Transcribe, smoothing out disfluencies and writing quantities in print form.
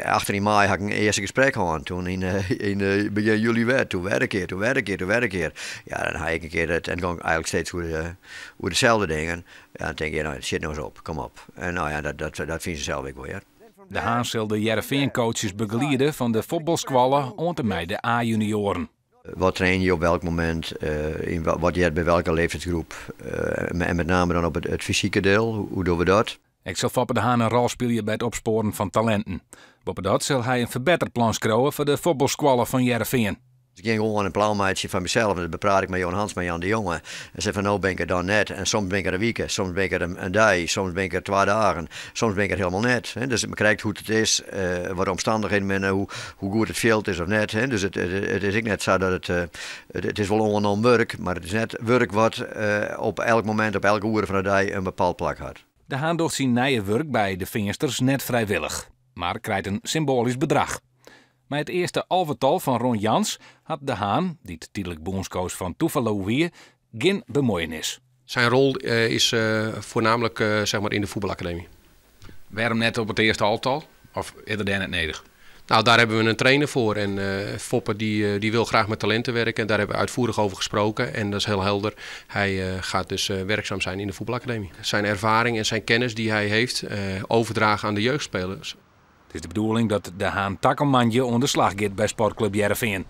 18 mei had ik een eerste gesprek gehad. Toen in begin juli werd. Toen werd een keer. Ja, dan had ik een keer het. En dan ging ik eigenlijk steeds hoe dezelfde dingen. Ja, dan denk je, nou, shit nou eens op, kom op. En nou ja, dat vinden ze zelf ook wel, ja. De Haan zal de Heerenveen-coaches begeleiden van de voetbalskwallen onder mij de A-junioren. Wat train je op welk moment, wat je hebt bij welke leeftijdsgroep. En met name dan op het fysieke deel, hoe doen we dat? Ik zal Foppe de Haan een rol spelen bij het opsporen van talenten. Boven dat zal hij een verbeterplan schrijven voor de voetbalskwallen van Heerenveen. Ik ging gewoon een planmaatje van mezelf en dat bepraat ik met Jan Hans, met Jan de Jonge. En zei van nou ben ik er dan net en soms ben ik er een week, soms ben ik er een dag, soms ben ik er 2 dagen, soms ben ik er helemaal net. Hè. Dus je krijgt hoe het is, wat de omstandigheden zijn, hoe goed het veld is of net. Hè. Dus het is ook net zo dat het is wel ongewoon werk, maar het is net werk wat op elk moment, op elke uur van de dag een bepaald plak had. De Haan doet zijn nieuwe werk bij de Veensters net vrijwillig, maar krijgt een symbolisch bedrag. Met het eerste alvertal van Ron Jans had de Haan, die het tijdelijk bondscoach van Tuvalu weer, geen bemoeienis. Zijn rol is voornamelijk zeg maar in de voetbalacademie. Waarom net op het eerste altal? Of eerder dan het nodig? Nou, daar hebben we een trainer voor en Foppe die wil graag met talenten werken. En daar hebben we uitvoerig over gesproken en dat is heel helder. Hij gaat dus werkzaam zijn in de voetbalacademie. Zijn ervaring en zijn kennis die hij heeft overdragen aan de jeugdspelers. Het is de bedoeling dat de Haan takkelmanje onder slag gaat bij sportclub Heerenveen.